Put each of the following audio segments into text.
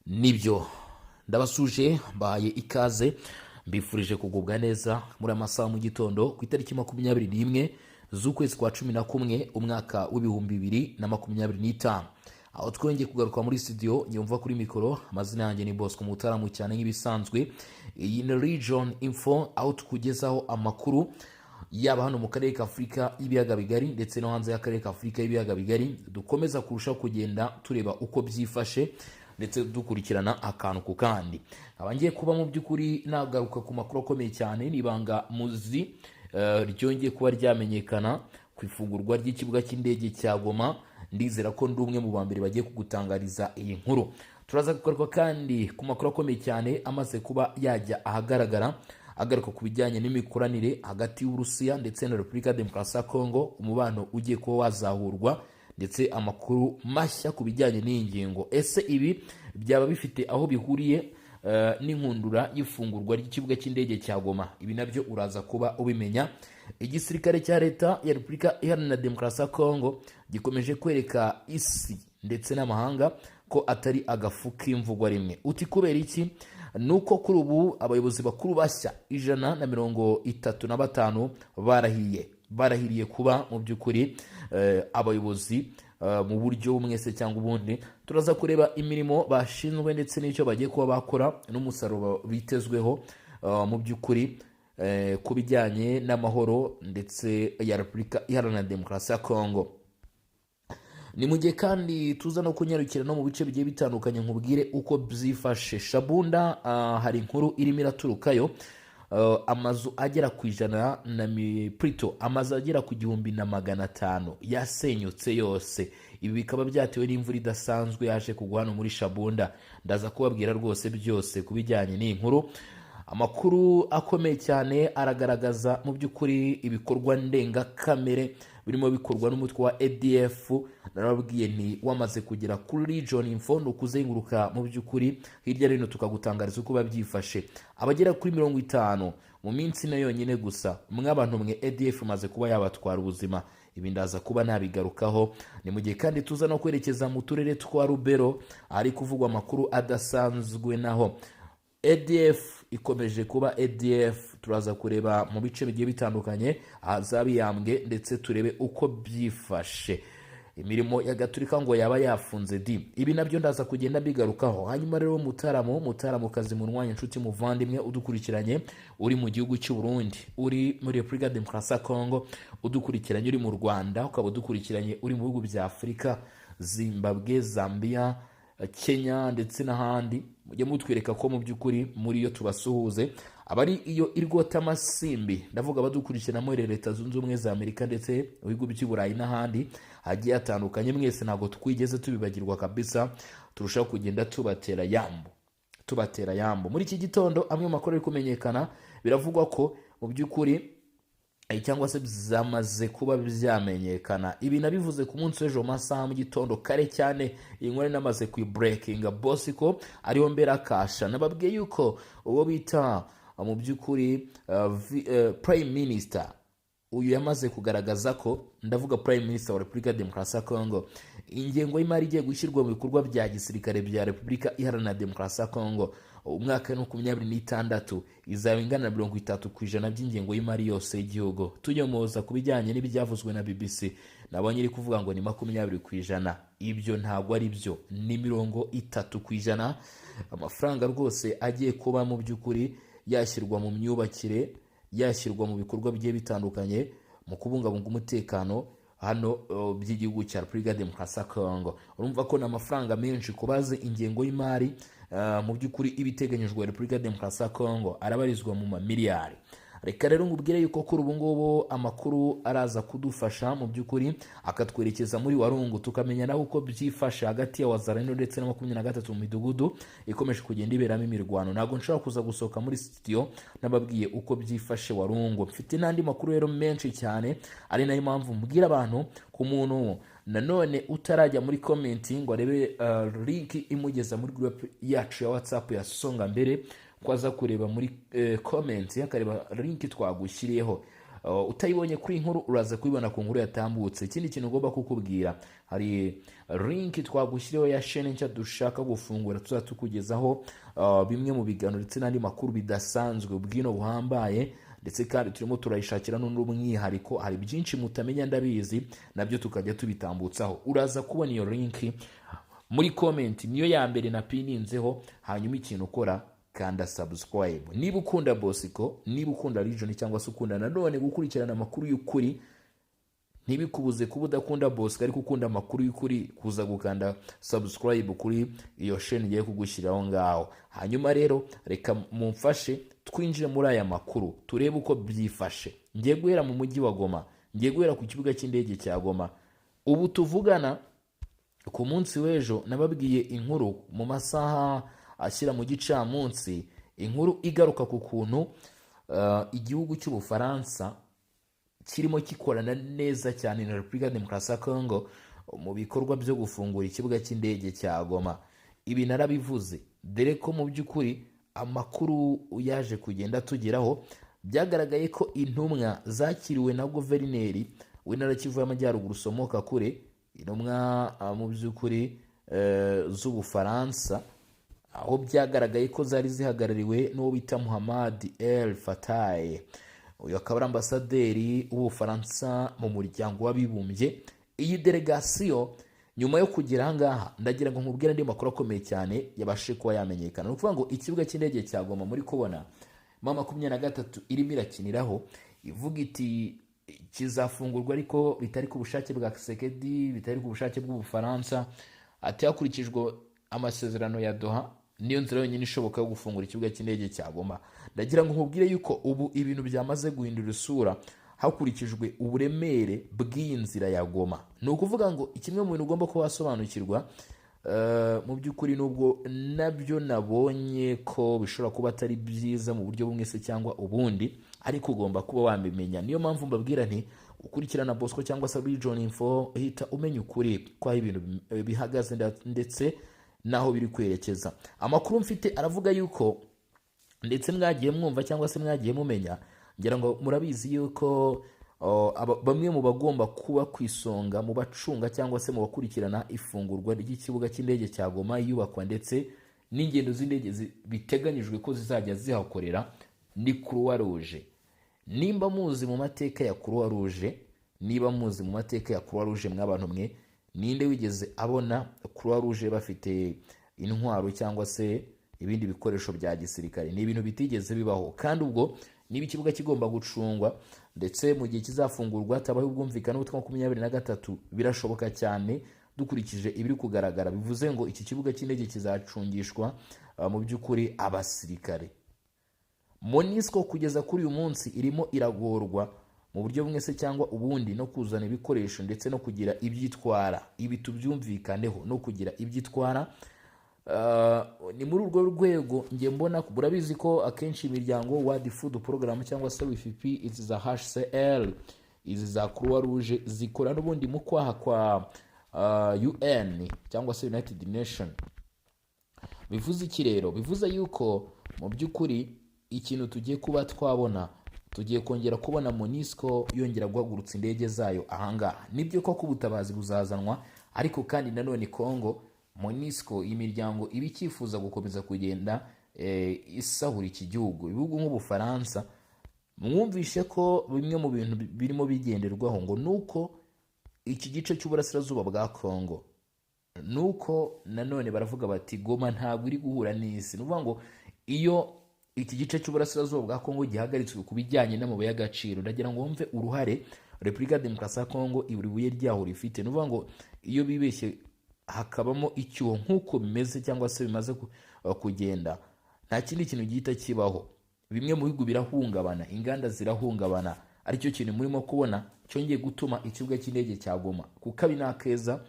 nibyo ndabasuje mbaye ikaze mbifurije kugubwa neza muri amasaha mu gitondo ku itariki 21 z'ukwezi kwa 11 umwaka w'ibihumbi 2025 aho twongeye kugaruka muri studio nyumva kuri mikoro amazina yanjye ni Bosco Mutaramu cyane nk'ibisanzwe iyi ni Region Info aho tukugezaho amakuru yaba hano mu karere ka Afrika y'ibiyaga bigari ndetse no hanze y'akarere ka Afrika y'ibiyaga bigari dukomeza kurushaho kugenda tureba uko byifashe ndetse dukurikirana akantu ku kandi abangiye kuba mu by'ukuri nagaruka ku makuru akomeye cyane nibanga muzi ryongeye kuba ryamenyekana ku ifungurwa ry'ikibuga cy'indege cya Goma. Ndizera ko ndi umwe mu bambere bagiye kugutangariza iyi nkuru. Turaza kugaruka kandi ku makuru akomeye cyane amaze kuba yajya ahagaragara agaruka ku bijyanye n'imikoranire hagati y'Uburusiya ndetse na Repubulika Demokarasi ya Kongo, umubano ugiye kuba wazahurwa ndetse amakuru mashya ku bijyanye n'iyi ngingo. Ese ibi byaba bifite aho bihuriye n'inkundura y'ifungurwa ry'ikibuga cy'indege cya Goma? Ibi nabyo uraza kuba ubimenya. Igisirikare cya leta ya Repubulika Iharanira Demokarasi ya Kongo gikomeje kwereka isi ndetse n'amahanga ko atari agafu k'imvugwa rimwe. Uti kubera iki? Nuko kuri ubu abayobozi bakuru bashya 135 barahiriye kuba mu by'ukuri abayobozi mu buryo bumwese cyangwa ubundi. Turaza kureba imirimo bashinzwe ndetse n'icyo bagiye kuba bakora n'umusaruro bitezweho mu by'ukuri ku bijyanye n'amahoro ndetse ya Repubulika Iharanira Demokarasi ya Kongo. Ni mu gihe kandi tuza no kunyarukira no mu bice bigiye bitandukanye nkubwire uko byifashe. Shabunda hari inkuru irimo iraturukayo, amazu agera ku ijana na Prito amazu agera ku 1500 yasenyutse yose. Ibi bikaba byatewe n'imvura idasanzwe yaje kugwa hano muri Shabunda. Ndaza kubabwira rwose byose ku bijyanye n'iyi nkuru. Amakuru akomeye cyane aragaragaza mu by'ukuri ibikorwa ndengakamere birimo bikorwa n'umutwe wa ADF. Narababwiye nti wamaze kugera kuri Region Info no kuzenguruka mu by'ukuri hirya rino tukagutangariza uko babyifashe. Abagera kuri 50 mu minsi na yonyine gusa mw'abantu mwe ADF maze kuba yabatwara ubuzima. Ibi ndaza kuba nabigarukaho. Ni mu gihe kandi tuza no kwerekeza mu turere twa Rubero ari kuvugwa amakuru adasanzwe naho. ADF ikomeje kuba ADF. Turaza kureba mu bice bigiye bitandukanye azabiyambwe ndetse turebe uko byifashe. Imirimo ya Gaturika ngo yaba yafunze di. Ibi nabyo ndaza kugenda bigarukaho. Hanyuma rero Mutaramu kazi mu mwanya inshuti muvandimwe udukurikiranye uri mu gihugu cy'u Burundi, uri muri Repubulika Demokarasi ya Kongo, udukurikiranye uri mu Rwanda, ukaba udukurikiranye uri mu bihugu bya Afrika, Zimbabwe, Zambia, Kenya ndetse n'ahandi. Mujye mutwereka ko mu by'ukuri muri yo tubasuhuze. Abari iyo irwota amasimbi ndavuga badukurikirana muri Leta Zunze Ubumwe za Amerika ndetse ibihugu by'Iburayi n'ahandi hagiye hatandukanye. Mwese ntago twigeze tubibagirwa kabisa. Turushaho kugenda tubatera yambo. Muri iki gitondo amwe makuru ari kumenyekana biravugwa ko mu by'ukuri cyangwa se byamaze kuba byamenyekana. Ibi nabivuze ku munsi w'ejo masaha mu gitondo kare cyane. Inkuru namaze ku breaking Bosco ariho mbera kasha. Nababwiye yuko uwo bita mu by'ukuri Prime Minister uyu yamaze kugaragaza ko, ndavuga Prime Minister wa Repubulika Demokarasi ya Kongo, ingengo y'imari igiye gushyirwa mu bikorwa bya gisirikare bya Repubulika Iharanira Demokarasi ya Kongo umwaka wa 2026 izaba ingana na 30% by'ingengo y'imari yose y'igihugu. Tunyomoza ku bijyanye n'ibyavuzwe na BBC nabonye iri kuvuga ngo ni 20%. Ibyo ntabwo ari byo, ni 30%. Amafaranga rwose agiye kuba mu by'ukuri yashyirwa mu myubakire, yashyirwa mu bikorwa bigiye bitandukanye mu kubungabunga umutekano hano by'igihugu cya Repubulika Demokarasi ya Kongo. Urumva ko n'amafaranga menshi kubaze ingengo y'imari mu by'ukuri ibiteganyijwe Repubulika Demokarasi ya Kongo arabarizwa mu mamiliyari. Reka rero ngubwire yuko kuri ubu ngubu amakuru araza kudufasha mu by'ukuri akatwerekeza muri Warungu tukamenya naho uko byifashe hagati ya Wazalendo ndetse na 23 mu midugudu ikomeje kugenda iberamo imirwano. Ntago nshobora kuza gusohoka muri studio nababwiye uko byifashe Warungu. Mfite n'andi makuru rero menshi cyane, ari nayo mpamvu mbwira abantu ku muntu nanone utarajya muri comment ngo arebe link imugeza muri group yacu ya WhatsApp ya Songa Mbere, kwaza kureba muri comment yakareba link twagushyiriyeho. utayibonye kuri inkuru uraza kubibona ku nkuru yatambutse. Ikindi kintu ugomba kukubwira, hari link twagushyiriyeho ya chaîne nshya dushaka gufungura, tuzatukugezaho bimwe mu biganiro ndetse n'andi makuru bidasanzwe ubwino buhambaye, ndetse kandi turimo turayishakira n'undi umwihariko. Hari byinshi mutamenya ndabizi, nabyo tukajya tubitambutsaho. Uraza kubona iyo link muri comment, niyo ya mbere napininzeho. Hanyuma ikintu ukora, kanda subscribe. Niba ukunda Bosco, niba ukunda Region, cyangwa se ukunda nanone gukurikirana amakuru y'ukuri, ntibikubuze kuba udakunda Bosco ariko ukunda amakuru y'ukuri, kuza gukanda subscribe kuri iyo chaîne ngiye kugushyiraho ngaho. Hanyuma rero reka mumfashe twinjire muri aya makuru, turebe uko byifashe. Ngiye guhera mu mujyi wa Goma, ngiye guhera ku kibuga cy'indege cya Goma. Ubu tuvugana, ku munsi w'ejo nababwiye inkuru mu masaha ashyira mu gicamunsi, inkuru igaruka ku kuntu igihugu cy'Ubufaransa kirimo kikorana neza cyane na Repubulika Demokarasi ya Congo mu bikorwa byo gufungura ikibuga cy'indege cya Goma. Ibi narabivuze, dore ko mu by'ukuri amakuru yaje kugenda tugeraho, byagaragaye ko intumwa zakiriwe na guverineri w'intara Kivu y'Amajyaruguru Somoka Kure, intumwa mu by'ukuri z'Ubufaransa, aho byagaragaye ko zari zihagarariwe n'uwo bita Muhammad El Fattah. Uyu akaba ari ambasaderi w'Ubufaransa mu muryango w'abibumbye. Iyi delegation nyuma yo kugera ahangaha, ndagira ngo nkubwire andi makuru akomeye cyane yabashe kuba yamenyekana. Ni ukuvuga ngo ikibuga cy'indege cya Goma muri kubona M23 irimo irakiniraho, ivuga iti kizafungurwa ariko bitari ku bushake bwa Kisekedi, bitari ku bushake bw'Ubufaransa, ati hakurikijwe amasezerano ya Doha, niyo nzira yonyine ishoboka yo gufungura ikibuga cy'indege cya Goma. Ndagira ngo nkubwire yuko ubu ibintu byamaze guhindura isura hakurikijwe uburemere bw'iyi nzira ya Goma. Ni ukuvuga ngo kimwe mu bintu ugomba kuba wasobanukirwa, mu by'ukuri nubwo nabyo nabonye ko bishobora kuba atari byiza mu buryo bumwe se cyangwa ubundi, ariko ugomba kuba wamimenya. Niyo mpamvu mbabwira nti ukurikirana Bosco cyangwa se Region Info, hita umenya ukuri kwa ibintu bihagaze ndetse naho biri kwerekeza. Amakuru mfite aravuga yuko, ndetse mwagiye mwumva cyangwa se mwagiye mumenya, ngira ngo murabizi yuko bamwe mu bagomba kuba kwisonga mu bacunga cyangwa se mu bakurikirana ifungurwa ry'ikibuga cy'indege cya Goma, iyubakwa ndetse n'ingendo z'indege biteganyijwe ko zizajya zihakorera, ni Croix Rouge. Nimba muzi mu mateka ya Croix Rouge, niba muzi mu mateka ya Croix Rouge mw'abantu mwe, ninde wigeze abona Croix Rouge bafite intwaro cyangwa se ibindi bikoresho bya gisirikare? Ni ibintu bitigeze bibaho. Kandi ubwo niba ikibuga kigomba gucungwa ndetse mu gihe kizafungurwa hatabaho ubwumvikane bwa 23, birashoboka cyane dukurikije ibiri kugaragara. Bivuze ngo iki kibuga cy'indege kizacungishwa mu by'ukuri abasirikare. MONUSCO kugeza kuri uyu munsi irimo iragorwa mu buryo bumwe se cyangwa ubundi no kuzana ibikoresho ndetse no kugira ibyitwara. Ibi tubyumvikaneho, no kugira ibyitwara. Ni muri urwo rwego ngiye mbona, burabizi ko akenshi imiryango World Food Program cyangwa se WFP, izi za HCR, izi za Croix Rouge zikora n'ubundi mu kwaha kwa UN cyangwa se United Nation. Bivuze iki rero? Bivuze yuko mu by'ukuri ikintu tugiye kuba twabona, tugiye kongera kubona MONUSCO yongera guhagurutsa indege zayo ahangaha. Nibyo koko ubutabazi buzazanwa, ariko kandi nanone Congo, MONUSCO, imiryango ibi cyifuza gukomeza kugenda isahura iki gihugu. Ibihugu nk'Ubufaransa, mwumvishe ko bimwe mu bintu birimo bigenderwaho ngo nuko iki gice cy'uburasirazuba bwa Congo, nuko nanone baravuga bati Goma ntabwo iri guhura n'isi. Ni ukuvuga ngo iyo iki gice cy'uburasirazuba bwa Congo gihagaritswe ku bijyanye n'amabuye y'agaciro, ndagira ngo wumve uruhare Repubulika Demokarasi ya Congo iburi buye ryaho rifite. Ni ukuvuga ngo iyo bibeshye hakabamo icyuho nk'uko bimeze cyangwa se bimaze kugenda, nta kindi kintu gihita kibaho. Bimwe mu bihugu birahungabana, inganda zirahungabana, aricyo kintu murimo kubona cyongeye gutuma ikibuga cy'indege cya Goma ku kabi n'akeza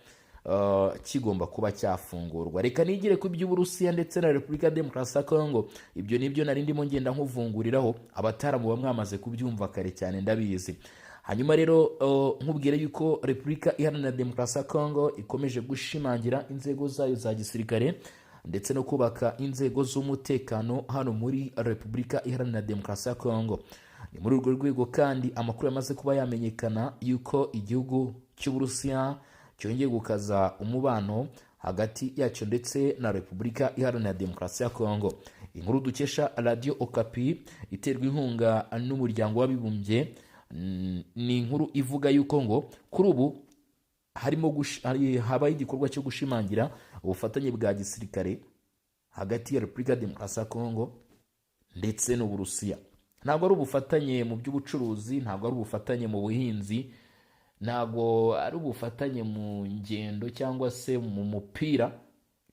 kigomba kuba cyafungurwa. Reka nigire ku by'Uburusiya ndetse na Repubulika Demokarasi ya Congo. Ibyo nibyo nari ndimo ngenda nkuvunguriraho, abataramu bamwamaze kubyumva kare cyane ndabizi. Hanyuma rero nkubwire yuko Repubulika Iharanira Demokarasi ya Congo ikomeje gushimangira inzego zayo za gisirikare ndetse no kubaka inzego z'umutekano hano muri Repubulika Iharanira Demokarasi ya Congo. Ni muri urwo rwego kandi amakuru yamaze kuba yamenyekana yuko igihugu cy'Uburusiya cyongeye gukaza umubano hagati yacyo ndetse na Repubulika Iharanira Demokarasi ya Kongo. Inkuru dukesha Radio Okapi iterwa inkunga n'umuryango w'abibumbye ni inkuru ivuga yuko ngo kuri ubu habaye igikorwa cyo gushimangira ubufatanye bwa gisirikare hagati ya Repubulika Demokarasi ya Kongo ndetse n'Uburusiya. Ntabwo ari ubufatanye mu by'ubucuruzi, ntabwo ari ubufatanye mu buhinzi, ntabwo ari ubufatanye mu ngendo cyangwa se mu mupira,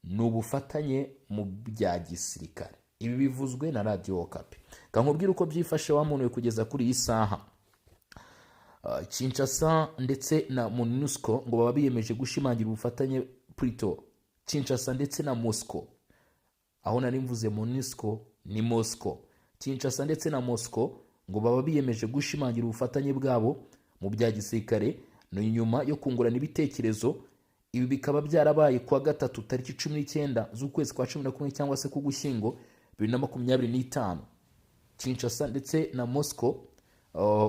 ni ubufatanye mu bya gisirikare. Ibi bivuzwe na Radio Okapi. Kankubwira uko byifashe wamunuye kugeza kuri iyi saha. Kinshasa ndetse na MONUSCO ngo baba biyemeje gushimangira ubufatanye Kinshasa ndetse na Moscow. Aho nari mvuze MONUSCO ni Moscow. Kinshasa ndetse na Moscow ngo baba biyemeje gushimangira ubufatanye bwabo mu bya gisirikare no nyuma yo kungurana ibitekerezo. Ibi bikaba byarabaye kwa gatatu tariki 19 z'ukwezi kwa 11 cyangwa se ku Gushyingo 2025. Kinshasa ndetse na Moscow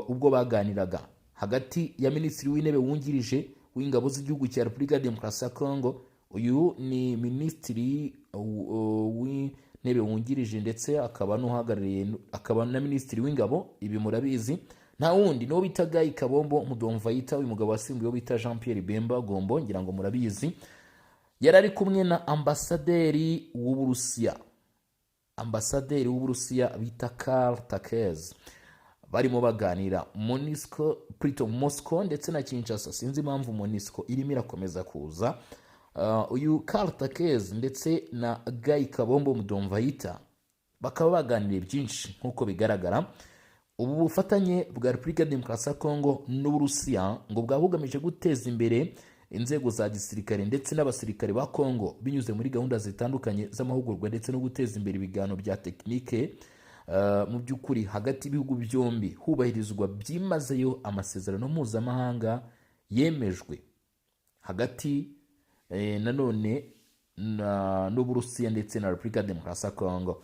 ubwo baganiraga hagati ya Minisitiri w'Intebe wungirije w'ingabo z'igihugu cya Repubulika ya Demokarasi ya Kongo. Uyu ni Minisitiri w'Intebe wungirije ndetse akaba n'uhagarariye akaba na Minisitiri w'Ingabo. Ibi murabizi nta wundi no bita Guy Kabombo Mudomvayita, uyu mugabo wasimbuye bita Jean Pierre Bemba Gombo, ngira ngo murabizi. Yarari kumwe na ambasaderi w'Uburusiya bita Karl Takez. Barimo baganira Moscow ndetse na Kinshasa. Sinzi impamvu MONUSCO irimo irakomeza kuza. Uyu Karl Takez ndetse na Guy Kabombo Mudomvayita bakaba baganiriye byinshi nk'uko bigaragara. Ubu bufatanye bwa Repubulika Demokarasi ya Kongo n'Uburusiya ngo bwaba bugamije guteza imbere inzego za gisirikare ndetse n'abasirikare ba Kongo binyuze muri gahunda zitandukanye z'amahugurwa ndetse no guteza imbere ibiganiro bya tekinike. Mu by'ukuri hagati y'ibihugu byombi hubahirizwa byimazeyo amasezerano mpuzamahanga yemejwe hagati nanone n'Uburusiya ndetse na Repubulika Demokarasi ya Kongo.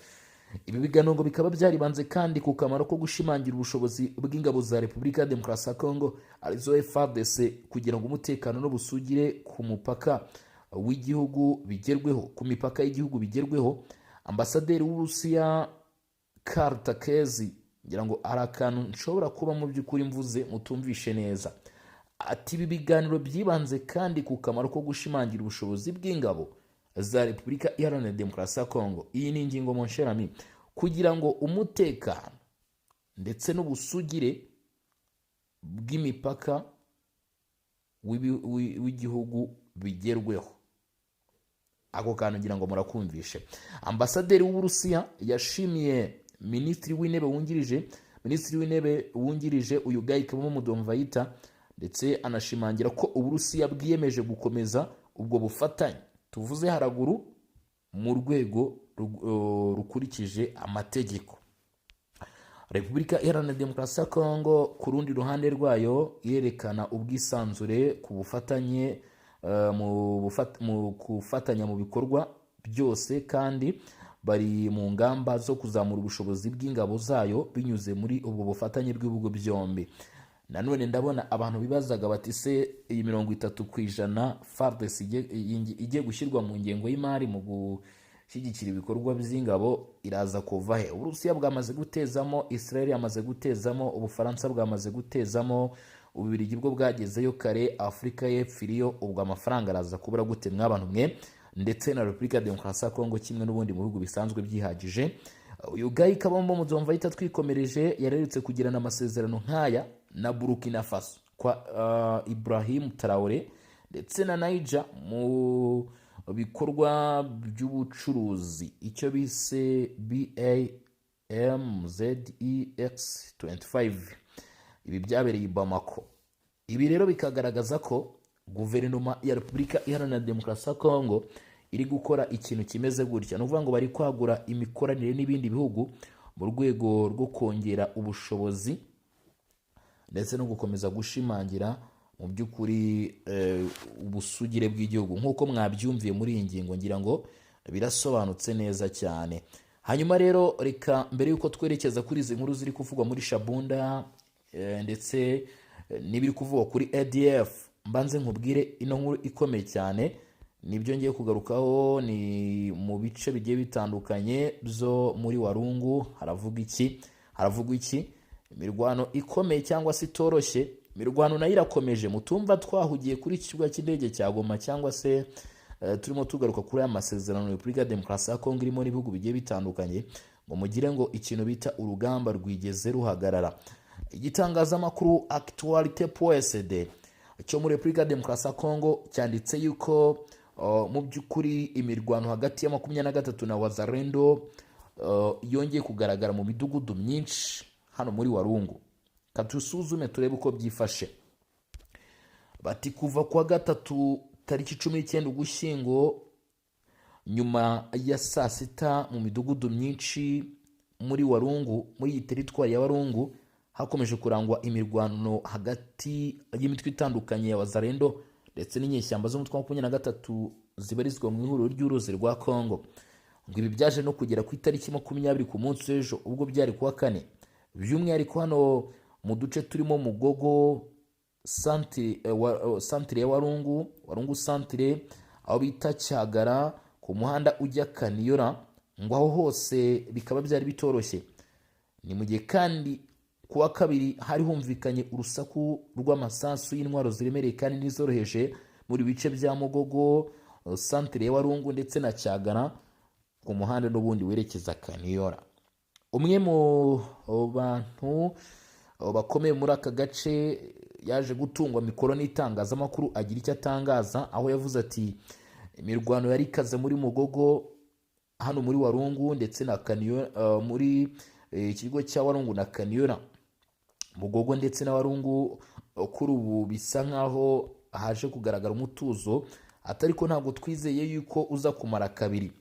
Ibi biganiro ngo bikaba byaribanze kandi ku kamaro ko gushimangira ubushobozi bw'ingabo za Repubulika Demokarasi ya Kongo arizo FARDC kugira ngo umutekano n'ubusugire ku mupaka w'igihugu bigerweho, ku mipaka y'igihugu bigerweho. Ambasaderi w'Uburusiya Karl Takez ngira ngo ari akantu nshobora kuba mu by'ukuri mvuze mutumvishe neza. Ati ibi biganiro byibanze kandi ku kamaro ko gushimangira ubushobozi bw'ingabo za Repubulika Iharanira Demokarasi ya Kongo. Iyi ni ingingo monsherami kugira ngo umutekano ndetse n'ubusugire bw'imipaka w'igihugu bigerweho. Ako kantu ngira ngo murakumvishe. Ambasaderi w'Uburusiya yashimiye Minisitiri w'Intebe wungirije uyu Guy Kabombo Mudomvayita ndetse anashimangira ko Uburusiya bwiyemeje gukomeza ubwo bufatanye tuvuze haraguru mu rwego rukurikije amategeko. Repubulika Iharanira Demokarasi ya Kongo ku rundi ruhande rwayo yerekana ubwisanzure ku bufatanye mu gufatanya mu bikorwa byose kandi bari mu ngamba zo kuzamura ubushobozi bw'ingabo zayo binyuze muri ubwo bufatanye bw'ibihugu byombi. Nanone ndabona abantu bibazaga bati se iyi 30% FARDC igiye gushyirwa mu ngengo y'imari mu gushyigikira ibikorwa by'ingabo iraza kuva he? Uburusiya bwamaze gutezamo, Israel yamaze gutezamo, Ubufaransa bwamaze gutezamo, Ububirigi bwo bwagezeyo kare, Afurika y'Epfo iriyo. Ubwo amafaranga araza kubura gute mw'abantu mwe? Ndetse na Repubulika Demokarasi ya Kongo kimwe n'ubundi mu bihugu bisanzwe byihagije. Uyu Guy Kabombo Mudomvayita twikomereje yarerutse kugirana amasezerano nk'aya na Burkina Faso kwa Ibrahim Traoré ndetse na Niger mu bikorwa by'ubucuruzi icyo bise BAMZEX25. Ibi byabereye i Bamako. Ibi rero bikagaragaza ko guverinoma ya Repubulika Iharanira Demokarasi ya Kongo iri gukora ikintu kimeze gutya. Nuvuga ngo bari kwagura imikoranire n'ibindi bihugu mu rwego rwo kongera ubushobozi ndetse no gukomeza gushimangira mu by'ukuri ubusugire bw'igihugu. Nk'uko mwabyumviye muri iyi ngingo ngira ngo birasobanutse neza cyane. hanyuma rero reka mbere yuko twerekeza kuri izi nkuru ziri kuvugwa muri Shabunda ndetse n'ibiri kuvugwa kuri ADF, mbanze nkubwire ino nkuru ikomeye cyane. Nibyo ngiye kugarukaho, ni mu bice bigiye bitandukanye byo muri Walungu. Haravugwa iki? Imirwano ikomeye cyangwa se itoroshye. Imirwano nayo irakomeje. Mutumva twahugiye kuri iki kibuga cy'indege cya Goma cyangwa se turimo tugaruka kuri aya masezerano Repubulika ya Demokarasi ya Kongo irimo n'ibihugu bigiye bitandukanye, ngo mugire ngo ikintu bita urugamba rwigeze ruhagarara. Igitangazamakuru Actualite.cd cyo muri Repubulika ya Demokarasi ya Kongo cyanditse yuko mu by'ukuri imirwano hagati ya 23 na Wazalendo yongeye kugaragara mu midugudu myinshi hano muri Walungu. Katusuzume turebe uko byifashe. Bati kuva kwa gatatu tariki 19 Ugushyingo nyuma ya saa sita mu midugudu myinshi muri Walungu, muri iyi teritwari ya Walungu, hakomeje kurangwa imirwano hagati y'imitwe itandukanye ya Wazalendo ndetse n'inyeshyamba zo mu 23 zibarizwa mu ihuriro ry'uruzi rwa Kongo. Ngo ibi byaje no kugera ku itariki 20 ku munsi w'ejo, ubwo byari kuwa kane, by'umwihariko hano mu duce turimo Mugogo santire ya Walungu santire, aho bita Cyagara, ku muhanda ujya Kaniyora. Ngo aho hose bikaba byari bitoroshye. Ni mu gihe kandi kuwa kabiri hari humvikanye urusaku rw'amasasu y'intwaro ziremereye kandi n'izoroheje muri bice bya Mugogo santire ya Walungu ndetse na Cyagara, ku muhanda n'ubundi werekeza Kaniyora. Umwe mu bantu bakomeye muri aka gace yaje gutungwa mikoro n'itangazamakuru agira icyo atangaza, aho yavuze ati imirwano yari ikaze muri Mugogo hano muri Walungu ndetse na Kaniyora, muri ikigo cya Walungu na Kaniyora. Mugogo ndetse na Walungu kuri ubu bisa nkaho haje kugaragara umutuzo, atariko ntabwo twizeye yuko uza kumara kabiri.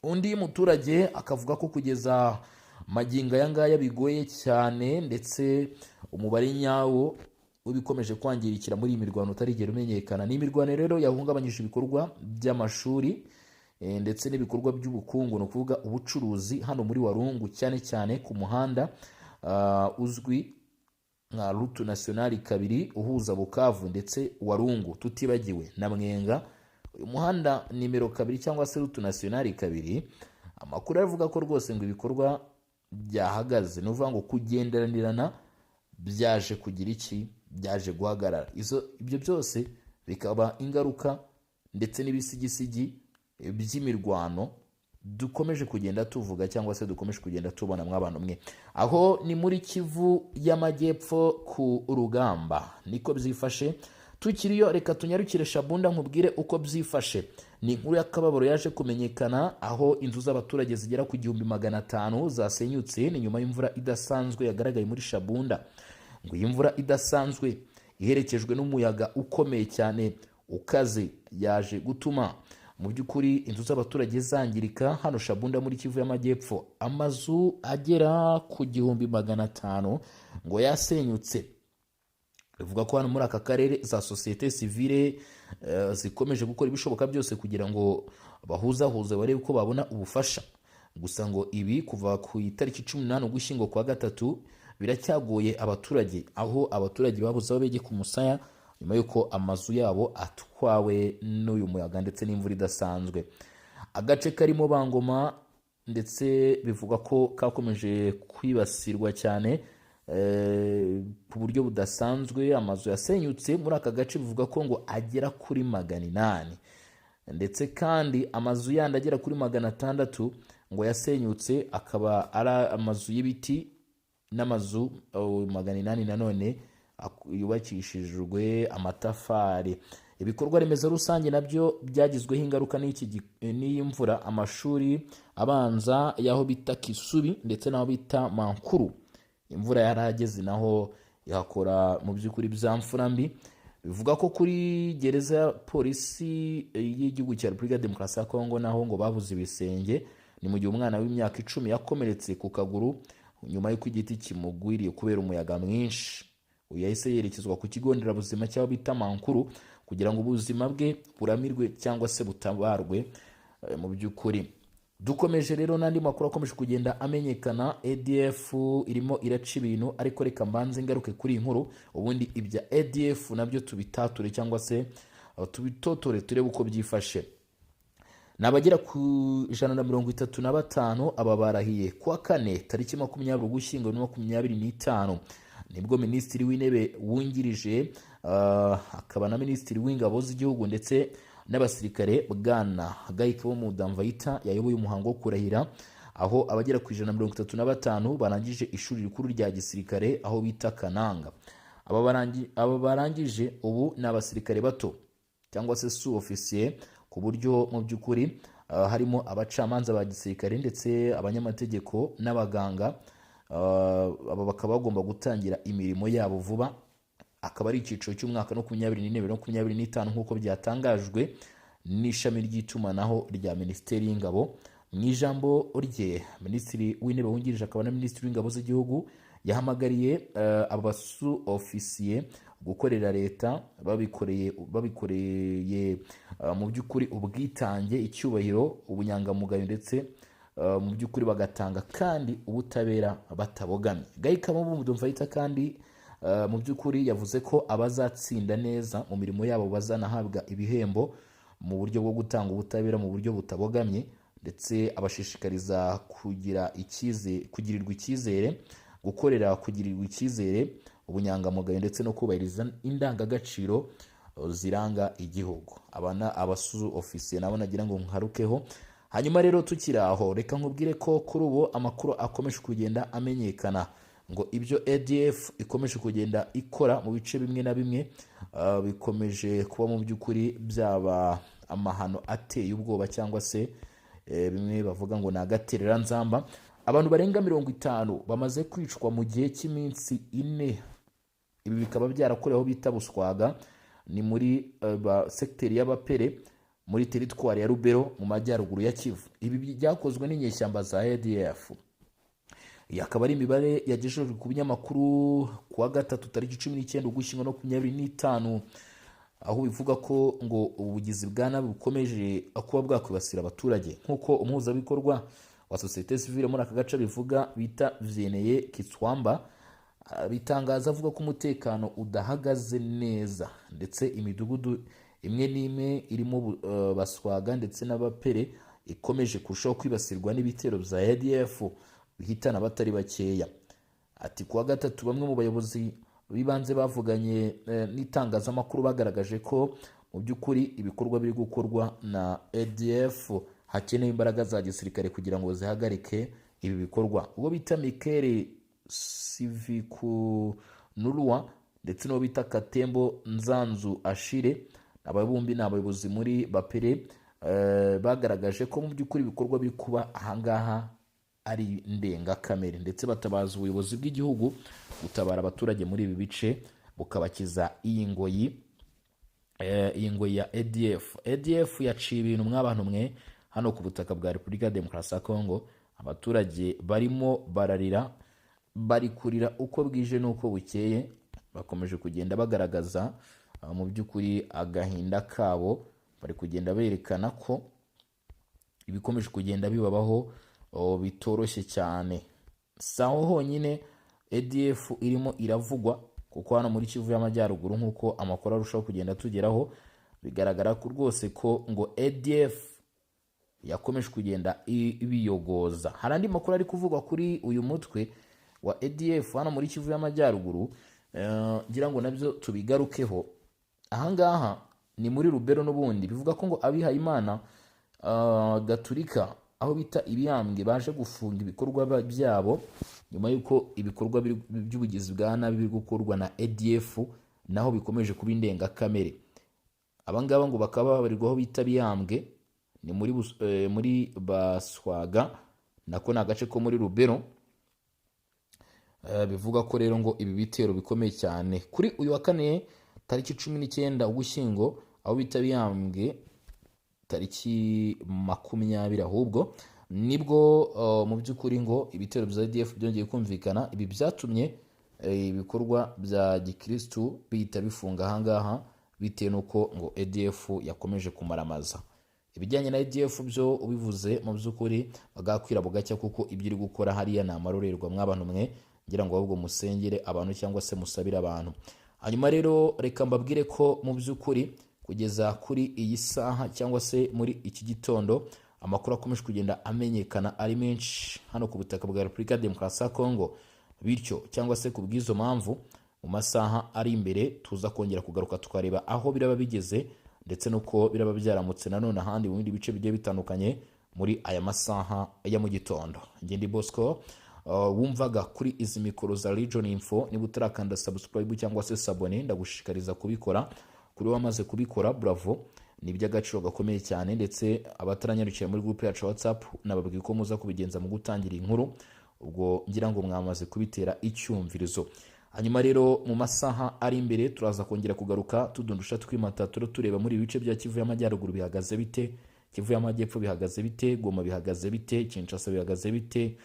Undi muturage akavuga ko kugeza magingo aya ngaya bigoye cyane, ndetse umubare nyawo ubikomeje kwangirikira muri imirwano utarigera umenyekana. Ni imirwano rero yahungabanyije ibikorwa by'amashuri ndetse n'ibikorwa by'ubukungu, no kuvuga ubucuruzi hano muri Walungu, cyane cyane ku muhanda uzwi nka Route Nationale 2 uhuza Bukavu ndetse Walungu, tutibagiwe na Mwenga. Uyu muhanda nimero 2 cyangwa se Route Nationale 2, amakuru avuga ko rwose ngo ibikorwa byahagaze, no vuga ngo kugenderanirana byaje kugira iki, byaje guhagarara. Ibyo byose bikaba ingaruka ndetse n'ibisigisigi by'imirwano dukomeje kugenda tuvuga cyangwa se dukomeje kugenda tubona mw'abantu mwe. Aho ni muri Kivu y'Amajyepfo ku rugamba niko byifashe. Tukiriyo reka tunyarukire Shabunda nkubwire uko byifashe. Ni inkuru y'akababaro yaje kumenyekana, aho inzu z'abaturage zigera ku 1500 zasenyutse ni nyuma y'imvura idasanzwe yagaragaye muri Shabunda. Ngo iyi mvura idasanzwe iherekejwe n'umuyaga ukomeye cyane ukaze yaje gutuma mu by'ukuri inzu z'abaturage zangirika hano Shabunda muri Kivu y'Amajyepfo. Amazu agera ku 1500 ngo yasenyutse. Bivuga ko hano muri aka karere za societe civile zikomeje gukora ibishoboka byose kugira ngo bahuzahuze barebe uko babona ubufasha. Gusa ngo ibi kuva ku itariki 18 Ugushyingo kwa gatatu biracyagoye abaturage, aho abaturage babuze aho bege ku musaya nyuma yuko amazu yabo atwawe n'uyu muyaga ndetse n'imvura idasanzwe. Agace karimo Bangoma ndetse bivuga ko kakomeje kwibasirwa cyane ku buryo budasanzwe. Amazu yasenyutse muri aka gace bivuga ko ngo agera kuri 800, ndetse kandi amazu yandi agera kuri 600 ngo yasenyutse, akaba ari amazu y'ibiti n'amazu 800 nanone yubakishijwe amatafari. Ibikorwa remezo rusange nabyo byagizweho ingaruka n'iyi mvura. Amashuri abanza yaho bita Kisubi ndetse naho bita Mankuru, imvura yarageze naho yakora mu by'ukuri byamfura mbi. Bivuga ko kuri gereza ya polisi y'igihugu cya Repubulika ya Demokarasi ya Kongo naho ngo babuze ibisenge. Ni mu gihe umwana w'imyaka 10 yakomeretse ku kaguru nyuma y'uko igiti kimugwiriye kubera umuyaga mwinshi. Uyu yahise yerekezwa ku kigo nderabuzima cy'aho bita Mankuru kugira ngo ubuzima bwe buramirwe cyangwa se butabarwe mu by'ukuri. Dukomeje rero n'andi makuru akomeje kugenda amenyekana. ADF irimo iraca ibintu, ariko reka mbanze ngaruke kuri iyi nkuru, ubundi ibya ADF nabyo tubitature cyangwa se tubitotore turebe uko byifashe. Nabagera ku 135 aba barahiye kuwa kane tariki 20 Ugushyingo 2025 nibwo Minisitiri w'Intebe wungirije akaba na Minisitiri w'Ingabo z'Igihugu ndetse n'abasirikare Bwana Gayiko Mudamvaita yayoboye umuhango wo kurahira, aho abagera ku 135 barangije ishuri rikuru rya gisirikare aho bita Kananga. Aba barangije ubu ni abasirikare bato cyangwa se sous-officier, ku buryo mu by'ukuri harimo abacamanza ba gisirikare ndetse abanyamategeko n'abaganga. Aba bakaba bagomba gutangira imirimo yabo vuba, akaba ari icyiciro cy'umwaka 2024-2025 nk'uko byatangajwe n'ishami ry'itumanaho rya Minisiteri y'Ingabo. Mu ijambo rye, Minisitiri w'Intebe wungirije akaba na Minisitiri w'Ingabo z'Igihugu yahamagariye abasu-ofisiye gukorera leta babikoreye mu by'ukuri ubwitange, icyubahiro, ubunyangamugayo ndetse mu by'ukuri bagatanga kandi ubutabera batabogamye. Gayiko Mudamvaita kandi mu by'ukuri yavuze ko abazatsinda neza mu mirimo yabo bazanahabwa ibihembo mu buryo bwo gutanga ubutabera mu buryo butabogamye, ndetse abashishikariza kugirirwa icyizere, kugirirwa icyizere, ubunyangamugayo ndetse no kubahiriza indangagaciro ziranga igihugu. Abana abasu-ofisiye nabo nagira ngo nkarukeho. Hanyuma rero tukiri aho, reka nkubwire ko kuri ubu amakuru akomeje kugenda amenyekana ngo ibyo ADF ikomeje kugenda ikora mu bice bimwe na bimwe bikomeje kuba mu by'ukuri byaba amahano ateye ubwoba, cyangwa se bimwe bavuga ngo ni agatereranzamba. Abantu barenga 50 bamaze kwicwa mu gihe cy'iminsi 4. Ibi bikaba byarakorewe aho bita Buswaga, ni muri sekiteri y'Abapere muri teritwari ya Rubero mu majyaruguru ya Kivu. Ibi byakozwe n'inyeshyamba za ADF. Yakaba ari imibare yagejejwe ku binyamakuru kuwa gatatu tariki 19 Ugushyingo 2025, aho bivuga ko ngo ubugizi bwa nabi bukomeje kuba bwakwibasira abaturage, nk'uko umuhuzabikorwa wa sosiyete sivile muri aka gace bivuga bita Vieneye Kitswamba bitangaza avuga ko umutekano udahagaze neza, ndetse imidugudu imwe n'imwe irimo Baswaga ndetse n'Abapere ikomeje kurushaho kwibasirwa n'ibitero bya ADF bihitana abatari bakeya. Ati kuwa gatatu bamwe mu bayobozi bibanze bavuganye n'itangazamakuru bagaragaje ko mu by'ukuri ibikorwa biri gukorwa na ADF hakenewe imbaraga za gisirikare kugira ngo zihagarike ibi bikorwa. Ubwo bita Mikere Sivikunurwa ndetse n'uwo bita Katembo Nzanzu Ashire, aba bombi ni abayobozi muri Bapere, bagaragaje ko mu by'ukuri ibikorwa biri kuba ahangaha ari ndengakamere, ndetse batabaza ubuyobozi bw'igihugu gutabara abaturage muri ibi bice bukabakiza iyi ngoyi ya ADF. ADF yaciye ibintu mw'abantu mwe hano ku butaka bwa Repubulika ya Demokarasi ya Kongo. Abaturage barimo bararira, bari kurira uko bwije n'uko bukeye, bakomeje kugenda bagaragaza mu by'ukuri agahinda kabo, bari kugenda berekana ko ibikomeje kugenda bibabaho bitoroshye cyane. Saho honyine ADF irimo iravugwa, kuko hano muri Kivu y'Amajyaruguru nk'uko amakuru arushaho kugenda tugeraho, bigaragara ko rwose ko ngo ADF yakomeje kugenda ibiyogoza. Hari andi makuru ari kuvugwa kuri uyu mutwe wa ADF hano muri Kivu y'Amajyaruguru, ngira ngo nabyo tubigarukeho. Ahangaha ni muri Rubero n'ubundi bivuga ko ngo abihaye Imana Gaturika aho bita Ibihambwe baje gufunga ibikorwa byabo nyuma y'uko ibikorwa by'ubugizi bwa nabi biri gukorwa na ADF naho bikomeje kuba indengakamere. Abangaba ngo bakaba babarirwaho bita Bihambwe, ni muri Baswaga, nako ni agace ko muri Rubero. Bivuga ko rero ngo ibi bitero bikomeye cyane. Kuri uyu wa kane tariki 19 Ugushyingo aho bita Bihambwe tariki 20 ahubwo nibwo mu by'ukuri ngo ibitero bya ADF byongeye kumvikana. Ibi byatumye ibikorwa bya gikristu bihita bifunga ahangaha bitewe nuko ngo ADF yakomeje kumaramaza. ibijyanye na ADF byo ubivuze mu by'ukuri bagakwira bugacya, kuko ibyo iri gukora hariya ni amarorerwa mw'abantu mwe, ngira ngo ahubwo musengere abantu cyangwa se musabire abantu. Hanyuma rero reka mbabwire ko mu by'ukuri kugeza kuri iyi saha cyangwa se muri iki gitondo amakuru akomeje kugenda amenyekana ari menshi hano ku butaka bwa Repubulika ya Demokarasi ya Kongo, bityo cyangwa se ku bw'izo mpamvu mu masaha ari imbere tuza kongera kugaruka tukareba aho biraba bigeze ndetse nuko biraba byaramutse nanone ahandi mu bindi bice bigiye bitandukanye muri aya masaha ya mu gitondo. Ngendi Bosco wumvaga kuri izi mikoro za Region Info. Niba utarakanda subscribe cyangwa se sabone, ndagushishikariza kubikora. Kuri wamaze kubikora bravo, ni iby'agaciro gakomeye cyane, ndetse abataranyarukira muri groupe yacu WhatsApp nababwiye ko muza kubigenza mu gutangira inkuru, ubwo ngira ngo mwamaze kubitera icyumvirizo. Hanyuma rero mu masaha ari imbere turaza kongera kugaruka tudundusha twimata tureba muri ibice bya Kivu y'Amajyaruguru bihagaze bite, Kivu y'Amajyepfo bihagaze bite, Goma bihagaze bite, Kinshasa bihagaze bite,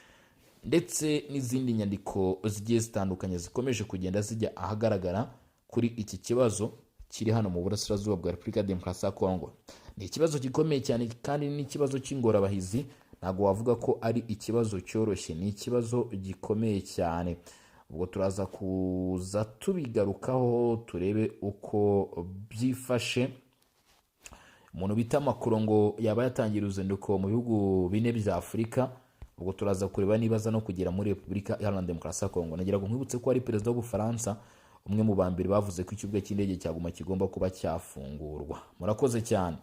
ndetse n'izindi nyandiko zigiye zitandukanye zikomeje kugenda zijya ahagaragara kuri iki kibazo kiri hano mu burasirazuba bwa Repubulika ya Demokarasi ya Kongo. Ni ikibazo gikomeye cyane kandi ni ikibazo cy'ingorabahizi, ntabwo wavuga ko ari ikibazo cyoroshye, ni ikibazo gikomeye cyane. Ubwo turaza kuza tubigarukaho turebe uko byifashe. Umuntu bita Macron ngo yaba yatangira uruzinduko mu bihugu bine bya Afurika, ubwo turaza kureba niba aza no kugera muri Repubulika Iharanira Demokarasi ya Kongo. Nagira ngo nkwibutse ko ari perezida w'Ubufaransa, umwe mu bambere bavuze ko ikibuga cy'indege cya Goma kigomba kuba cyafungurwa. Murakoze cyane.